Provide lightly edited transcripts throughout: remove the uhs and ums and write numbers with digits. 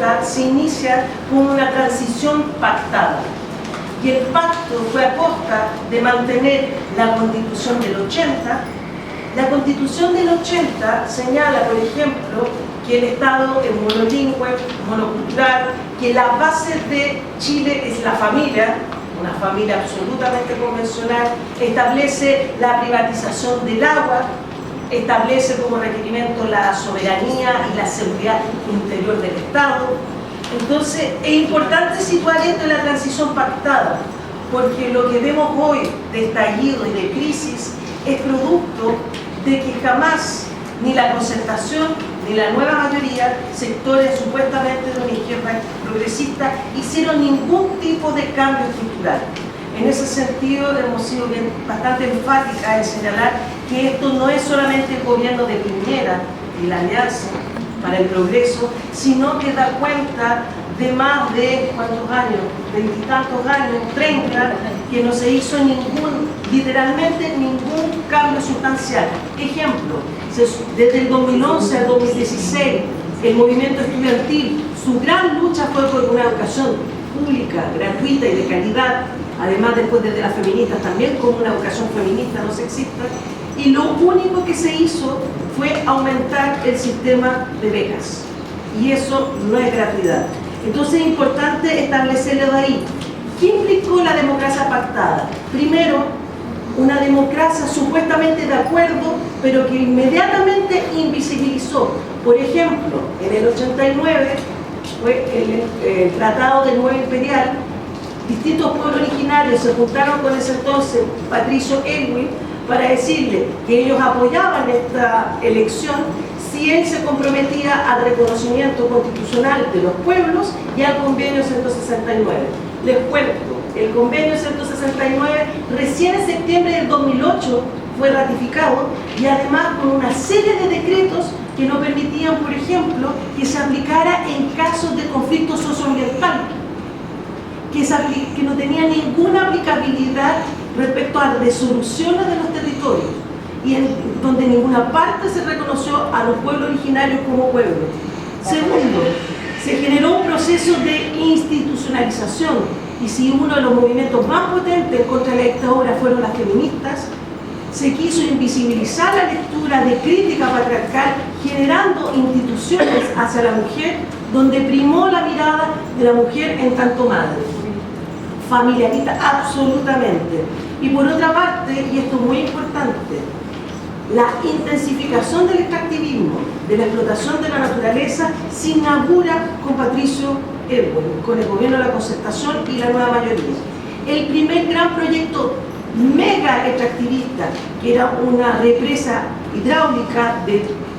80 se inicia con una transición pactada. Y el pacto fue a costa de mantener la Constitución del 80. La Constitución del 80 señala, por ejemplo, que el Estado es monolingüe, monocultural, que la base de Chile es la familia, una familia absolutamente convencional, establece la privatización del agua, establece como requerimiento la soberanía y la seguridad interior del Estado. Entonces, es importante situar esto en la transición pactada, porque lo que vemos hoy de estallido y de crisis es producto de que jamás ni la concertación ni la nueva mayoría, sectores supuestamente de una izquierda progresista, hicieron ningún tipo de cambio estructural. En ese sentido, hemos sido bastante enfáticas en señalar que esto no es solamente el gobierno de Piñera y la Alianza para el Progreso, sino que da cuenta de más de, ¿cuántos años? 20 y tantos años, 30, que no se hizo literalmente ningún cambio sustancial. Ejemplo, desde el 2011 al 2016, el movimiento estudiantil, su gran lucha fue por una educación pública, gratuita y de calidad, además después desde las feministas también, como una educación feminista no sexista, y lo único que se hizo fue aumentar el sistema de becas, y eso no es gratuidad. Entonces es importante establecerlo de ahí. ¿Qué implicó la democracia pactada? Primero, una democracia supuestamente de acuerdo, pero que inmediatamente invisibilizó. Por ejemplo, en el 89 fue el Tratado del Nuevo Imperial, distintos pueblos originarios se juntaron con ese entonces Patricio Elwin para decirle que ellos apoyaban esta elección si él se comprometía al reconocimiento constitucional de los pueblos y al convenio 169. Les cuento, el convenio 169 recién en septiembre del 2008 fue ratificado y además con una serie de decretos que no permitían, por ejemplo, que se aplicara en casos de conflicto socioambiental, que no tenía ninguna aplicabilidad respecto a resoluciones de los territorios y donde en ninguna parte se reconoció a los pueblos originarios como pueblos. Segundo, se generó un proceso de institucionalización y si uno de los movimientos más potentes contra la dictadura fueron las feministas, se quiso invisibilizar la lectura de crítica patriarcal generando instituciones hacia la mujer donde primó la mirada de la mujer en tanto madre, familiarista absolutamente. Y por otra parte, y esto es muy importante, la intensificación del extractivismo, de la explotación de la naturaleza, se inaugura con Patricio Elwin, con el gobierno de la concertación y la nueva mayoría. El primer gran proyecto mega extractivista, que era una represa hidráulica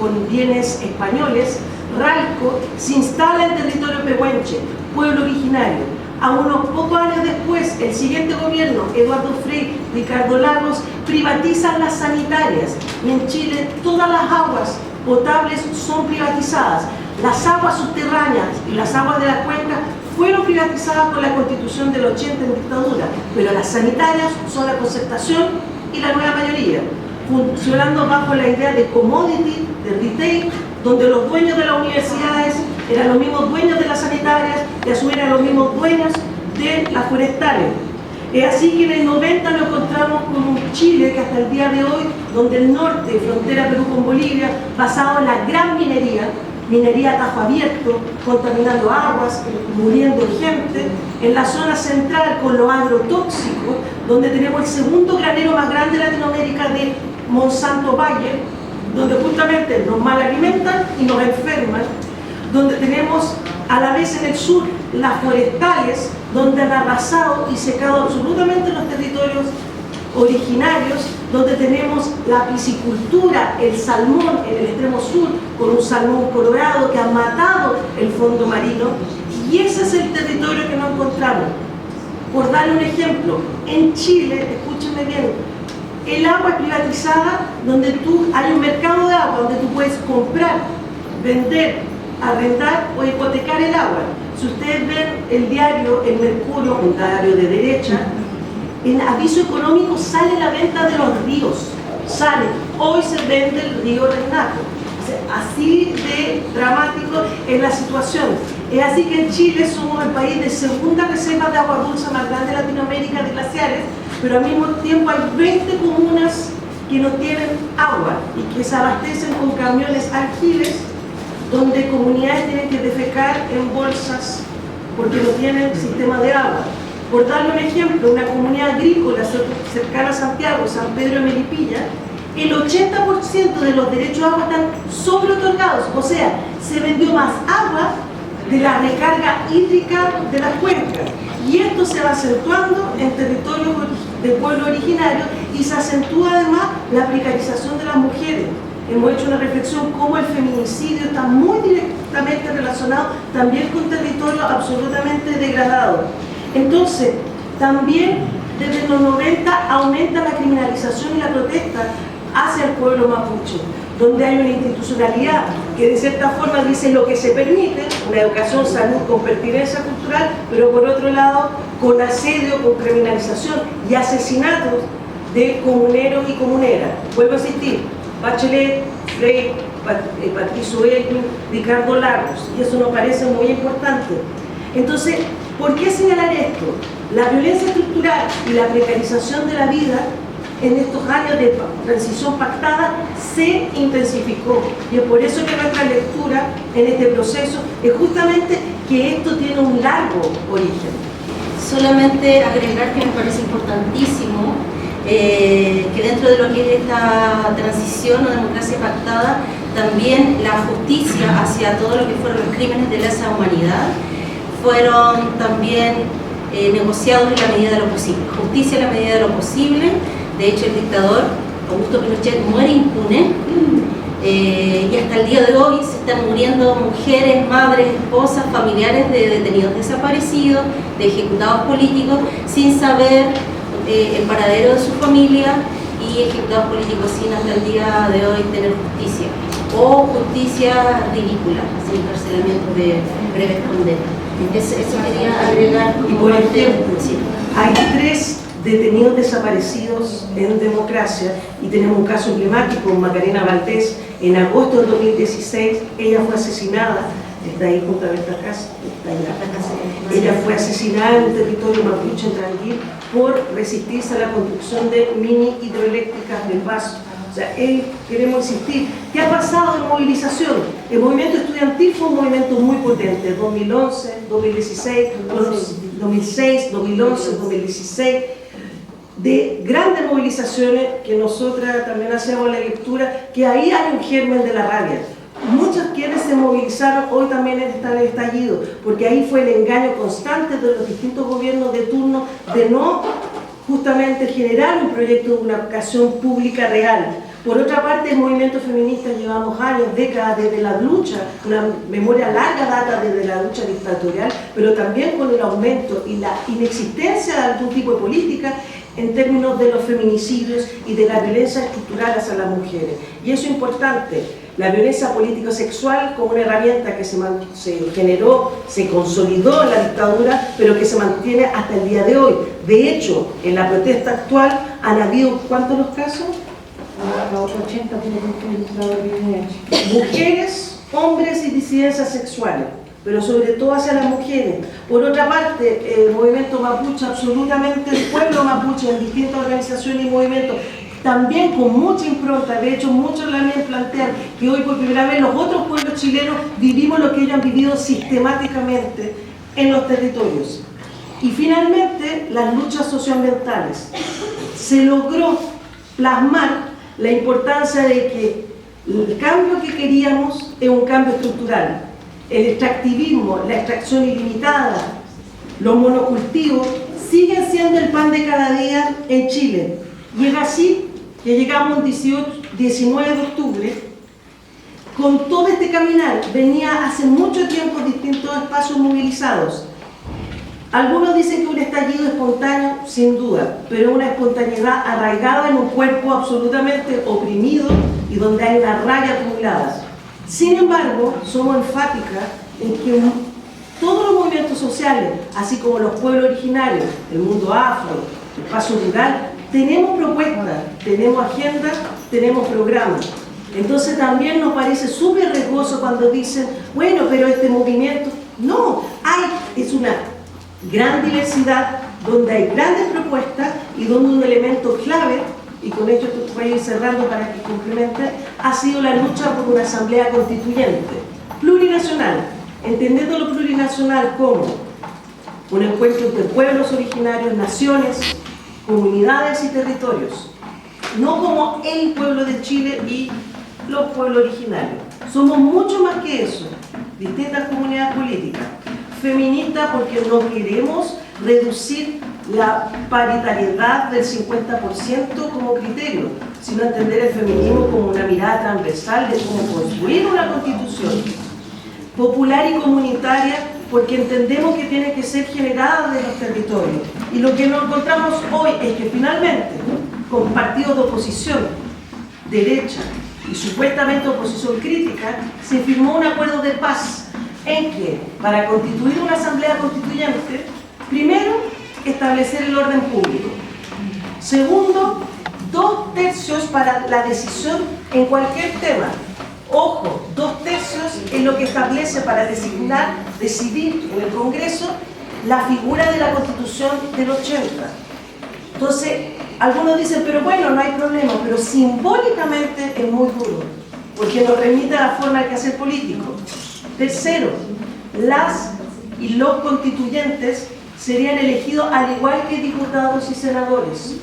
con bienes españoles, Ralco, se instala en territorio pehuenche, pueblo originario. A unos pocos años después, el siguiente gobierno, Eduardo Frei, Ricardo Lagos, privatizan las sanitarias y en Chile todas las aguas potables son privatizadas. Las aguas subterráneas y las aguas de la cuenca fueron privatizadas con la Constitución del 80 en dictadura, pero las sanitarias son la concertación y la nueva mayoría, funcionando bajo la idea de commodity, de retail, donde los dueños de las universidades eran los mismos dueños de las sanitarias y a su vez eran los mismos dueños de las forestales. Es así que en el 90 nos encontramos con un Chile que hasta el día de hoy, donde el norte, frontera Perú con Bolivia, basado en la gran minería a tajo abierto, contaminando aguas, muriendo gente, en la zona central con lo agrotóxico, donde tenemos el segundo granero más grande de Latinoamérica de Monsanto Bayer, donde justamente nos malalimentan y nos enferman, donde tenemos a la vez en el sur las forestales, donde han arrasado y secado absolutamente los territorios originarios, donde tenemos la piscicultura, el salmón en el extremo sur, con un salmón colorado que ha matado el fondo marino, y ese es el territorio que nos encontramos. Por darle un ejemplo, en Chile, escúchenme bien, el agua es privatizada, donde hay un mercado de agua, donde tú puedes comprar, vender, arrendar o hipotecar el agua. Si ustedes ven el diario El Mercurio, un diario de derecha, en aviso económico sale la venta de los ríos, sale, hoy se vende el río Renato. Así de dramático es la situación. Es así que en Chile somos el país de segunda reserva de agua dulce más grande de Latinoamérica de glaciares, pero al mismo tiempo hay 20 comunas que no tienen agua y que se abastecen con camiones alquiles, donde comunidades tienen que defecar en bolsas porque no tienen sistema de agua. Por darle un ejemplo, una comunidad agrícola cercana a Santiago, San Pedro de Melipilla, el 80% de los derechos de agua están sobreotorgados, o sea, se vendió más agua de la recarga hídrica de las cuencas. Y esto se va acentuando en territorios de pueblo originario y se acentúa además la precarización de las mujeres. Hemos hecho una reflexión cómo el feminicidio está muy directamente relacionado también con territorios absolutamente degradados. Entonces, también desde los 90 aumenta la criminalización y la protesta hacia el pueblo mapuche, donde hay una institucionalidad que de cierta forma dice lo que se permite, una educación, salud con pertinencia cultural, pero por otro lado con asedio, con criminalización y asesinatos de comuneros y comuneras. Vuelvo a insistir, Bachelet, Frei, Patricio Elwin, Ricardo Lagos, y eso nos parece muy importante. Entonces, ¿por qué señalar esto? La violencia estructural y la precarización de la vida en estos años de transición pactada se intensificó, y es por eso que nuestra lectura en este proceso es justamente que esto tiene un largo origen. Solamente agregar que me parece importantísimo que dentro de lo que es esta transición o democracia pactada, también la justicia hacia todo lo que fueron los crímenes de lesa humanidad fueron también negociados en la medida de lo posible. Justicia en la medida de lo posible. De hecho, el dictador Augusto Pinochet muere impune y hasta el día de hoy se están muriendo mujeres, madres, esposas, familiares de detenidos desaparecidos, de ejecutados políticos, sin saber el paradero de su familia, y ejecutados políticos sin hasta el día de hoy tener justicia, o justicia ridícula, sin encarcelamiento de breves condenas. Eso quería agregar como... Y por ejemplo, sí, hay 3 detenidos desaparecidos en democracia, y tenemos un caso emblemático, Macarena Valdés. En agosto del 2016 ella fue asesinada, está ahí junto a esta casa, ella fue asesinada en un territorio mapuche en Tranquil por resistirse a la construcción de mini hidroeléctricas del Paso. O sea, queremos insistir. ¿Qué ha pasado en movilización? El movimiento estudiantil fue un movimiento muy potente, 2011, 2016, 2006, 2011, 2016, de grandes movilizaciones que nosotras también hacemos la lectura, que ahí hay un germen de la rabia. Muchos quienes se movilizaron hoy también están en el estallido, porque ahí fue el engaño constante de los distintos gobiernos de turno de no justamente generar un proyecto de una educación pública real. Por otra parte, el movimiento feminista llevamos años, décadas desde la lucha, una memoria larga data desde la lucha dictatorial, pero también con el aumento y la inexistencia de algún tipo de política en términos de los feminicidios y de la violencia estructural hacia las mujeres. Y eso es importante, la violencia político-sexual como una herramienta que se generó, se consolidó en la dictadura, pero que se mantiene hasta el día de hoy. De hecho, en la protesta actual han habido, ¿cuántos los casos? 80 mujeres, hombres y disidencias sexuales, pero sobre todo hacia las mujeres. Por otra parte, el movimiento mapuche, absolutamente el pueblo mapuche en distintas organizaciones y movimientos, también con mucha impronta. De hecho, muchos también plantean que hoy por primera vez los otros pueblos chilenos vivimos lo que ellos han vivido sistemáticamente en los territorios. Y finalmente, las luchas socioambientales. Se logró plasmar la importancia de que el cambio que queríamos es un cambio estructural. El extractivismo, la extracción ilimitada, los monocultivos siguen siendo el pan de cada día en Chile. Y es así que llegamos el 19 de octubre, con todo este caminar. Venía hace mucho tiempo distintos espacios movilizados. Algunos dicen que un estallido espontáneo, sin duda, pero una espontaneidad arraigada en un cuerpo absolutamente oprimido y donde hay una rabia acumulada. Sin embargo, somos enfáticas en que todos los movimientos sociales, así como los pueblos originarios, el mundo afro, el espacio rural, tenemos propuestas, tenemos agendas, tenemos programas. Entonces también nos parece súper riesgoso cuando dicen, bueno, pero este movimiento, No, es una gran diversidad donde hay grandes propuestas y donde un elemento clave, y con esto voy a ir cerrando para que complemente, ha sido la lucha por una asamblea constituyente, plurinacional, entendiendo lo plurinacional como un encuentro entre pueblos originarios, naciones, comunidades y territorios, no como el pueblo de Chile y los pueblos originarios. Somos mucho más que eso, distintas comunidades políticas. Feminista porque no queremos reducir la paritariedad del 50% como criterio, sino entender el feminismo como una mirada transversal de cómo construir una constitución. Popular y comunitaria porque entendemos que tiene que ser generada de los territorios. Y lo que nos encontramos hoy es que finalmente, con partidos de oposición, derecha y supuestamente oposición crítica, se firmó un acuerdo de paz en que, para constituir una asamblea constituyente, primero, establecer el orden público. Segundo, 2/3 para la decisión en cualquier tema. Ojo, 2/3 es lo que establece para decidir en el Congreso la figura de la Constitución del 80. Entonces, algunos dicen, pero bueno, no hay problema, pero simbólicamente es muy duro, porque nos remite a la forma de hacer político. Tercero, las y los constituyentes serían elegidos al igual que diputados y senadores,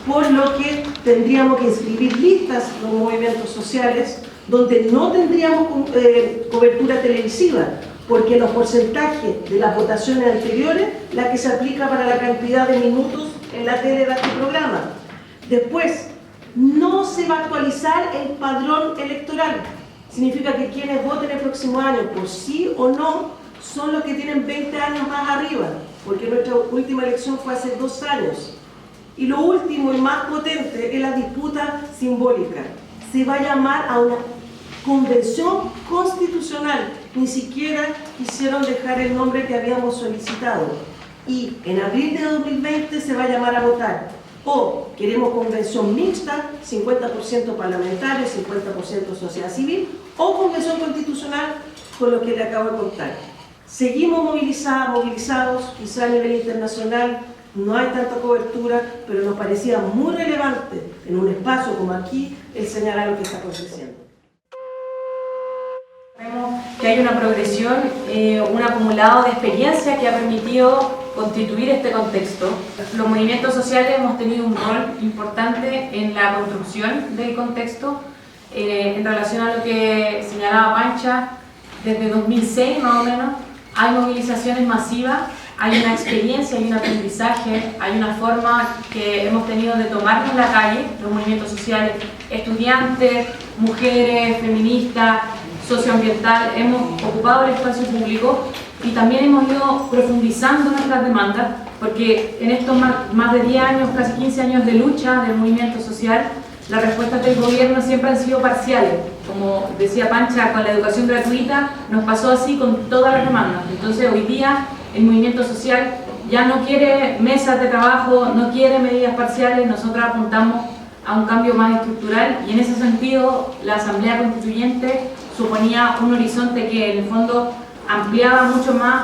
por lo que tendríamos que inscribir listas de los movimientos sociales donde no tendríamos cobertura televisiva, porque los porcentajes de las votaciones anteriores, la que se aplica para la cantidad de minutos en la tele de este programa. Después, no se va a actualizar el padrón electoral. Significa que quienes voten el próximo año por sí o no son los que tienen 20 años más arriba, porque nuestra última elección fue hace 2 años. Y lo último y más potente es la disputa simbólica. Se va a llamar a una convención constitucional. Ni siquiera quisieron dejar el nombre que habíamos solicitado. Y en abril de 2020 se va a llamar a votar. O queremos convención mixta, 50% parlamentarios, 50% sociedad civil, o convención constitucional, con lo que le acabo de contar. Seguimos movilizados, quizá a nivel internacional no hay tanta cobertura, pero nos parecía muy relevante en un espacio como aquí el señalar lo que está aconteciendo. Vemos que hay una progresión, un acumulado de experiencia que ha permitido constituir este contexto. Los movimientos sociales hemos tenido un rol importante en la construcción del contexto en relación a lo que señalaba Pancha. Desde 2006 más o menos hay movilizaciones masivas, hay una experiencia, hay un aprendizaje, hay una forma que hemos tenido de tomarnos la calle, los movimientos sociales, estudiantes, mujeres, feministas, socioambiental, hemos ocupado el espacio público y también hemos ido profundizando nuestras demandas, porque en estos más de 10 años, casi 15 años de lucha del movimiento social, las respuestas del gobierno siempre han sido parciales. Como decía Pancha, con la educación gratuita nos pasó así con todas las demandas. Entonces hoy día el movimiento social ya no quiere mesas de trabajo, no quiere medidas parciales, nosotros apuntamos a un cambio más estructural y en ese sentido la Asamblea Constituyente suponía un horizonte que en el fondo ampliaba mucho más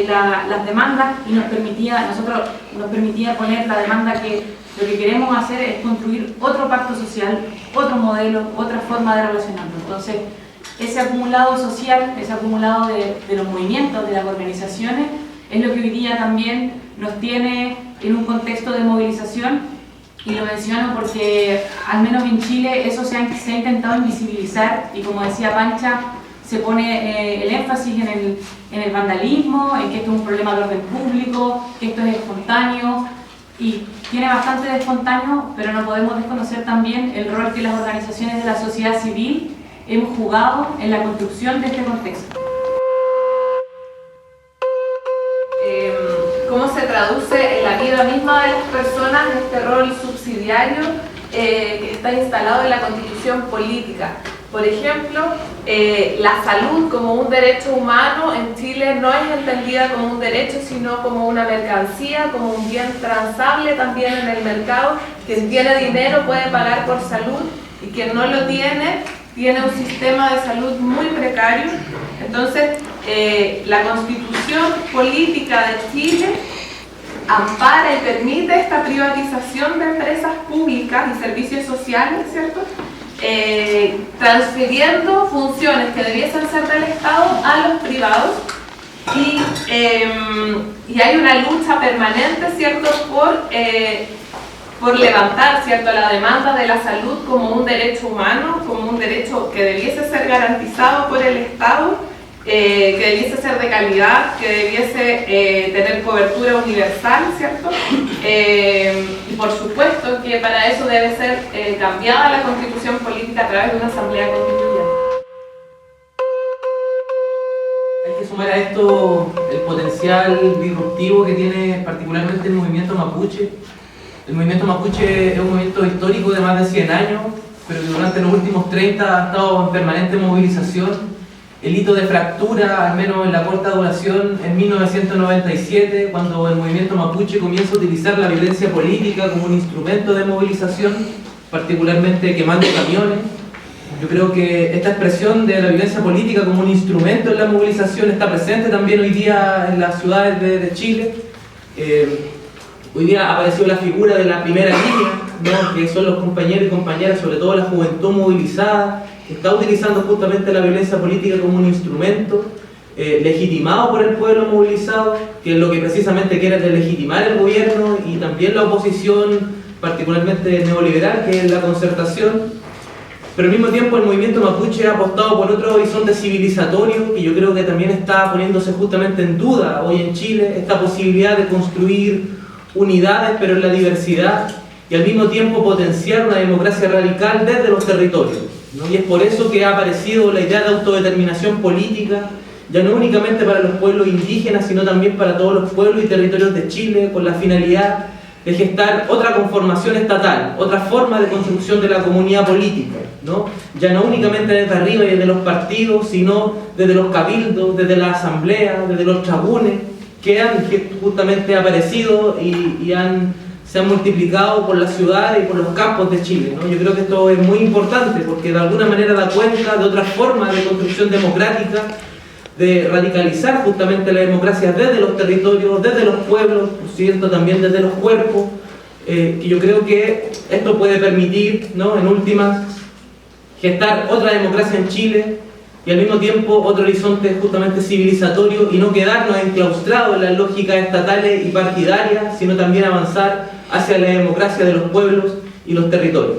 las demandas y nos permitía poner la demanda que lo que queremos hacer es construir otro pacto social, otro modelo, otra forma de relacionarnos. Entonces, ese acumulado social, ese acumulado de los movimientos, de las organizaciones, es lo que hoy día también nos tiene en un contexto de movilización, y lo menciono porque al menos en Chile eso se ha intentado invisibilizar y, como decía Pancha, se pone el énfasis en el vandalismo, en que esto es un problema de orden público, que esto es espontáneo, y tiene bastante de espontáneo, pero no podemos desconocer también el rol que las organizaciones de la sociedad civil hemos jugado en la construcción de este contexto. ¿Cómo se traduce en la vida misma de las personas este rol subsidiario que está instalado en la Constitución política? Por ejemplo, la salud como un derecho humano en Chile no es entendida como un derecho, sino como una mercancía, como un bien transable también en el mercado. Quien tiene dinero puede pagar por salud y quien no lo tiene un sistema de salud muy precario. Entonces, la Constitución Política de Chile ampara y permite esta privatización de empresas públicas y servicios sociales, ¿cierto? Transfiriendo funciones que debiesen ser del Estado a los privados y hay una lucha permanente, ¿cierto?, por levantar, ¿cierto?, la demanda de la salud como un derecho humano, como un derecho que debiese ser garantizado por el Estado, que debiese ser de calidad, que debiese tener cobertura universal, ¿cierto? Y por supuesto que para eso debe ser cambiada la Constitución Política a través de una asamblea constituyente. Hay que sumar a esto el potencial disruptivo que tiene particularmente el movimiento mapuche. El movimiento mapuche es un movimiento histórico de más de 100 años, pero que durante los últimos 30 ha estado en permanente movilización. El hito de fractura, al menos en la corta duración, en 1997, cuando el movimiento mapuche comienza a utilizar la violencia política como un instrumento de movilización, particularmente quemando camiones. Yo creo que esta expresión de la violencia política como un instrumento en la movilización está presente también hoy día en las ciudades de Chile. Hoy día apareció la figura de la primera línea, ¿no?, que son los compañeros y compañeras, sobre todo la juventud movilizada, que está utilizando justamente la violencia política como un instrumento legitimado por el pueblo movilizado, que es lo que precisamente quiere legitimar el gobierno y también la oposición, particularmente neoliberal, que es la concertación. Pero al mismo tiempo el movimiento mapuche ha apostado por otro horizonte civilizatorio que yo creo que también está poniéndose justamente en duda hoy en Chile, esta posibilidad de construir unidades pero en la diversidad y al mismo tiempo potenciar una democracia radical desde los territorios, ¿no? Y es por eso que ha aparecido la idea de autodeterminación política, ya no únicamente para los pueblos indígenas, sino también para todos los pueblos y territorios de Chile, con la finalidad de gestar otra conformación estatal, otra forma de construcción de la comunidad política, ¿no? Ya no únicamente desde arriba y desde los partidos, sino desde los cabildos, desde la asamblea, desde los tribunes, que han justamente aparecido y se han multiplicado por las ciudades y por los campos de Chile, ¿no? Yo creo que esto es muy importante porque de alguna manera da cuenta de otra forma de construcción democrática, de radicalizar justamente la democracia desde los territorios, desde los pueblos, por cierto, también desde los cuerpos, y yo creo que esto puede permitir, ¿no?, en últimas, gestar otra democracia en Chile y al mismo tiempo otro horizonte justamente civilizatorio y no quedarnos enclaustrados en las lógicas estatales y partidarias, sino también avanzar hacia la democracia de los pueblos y los territorios.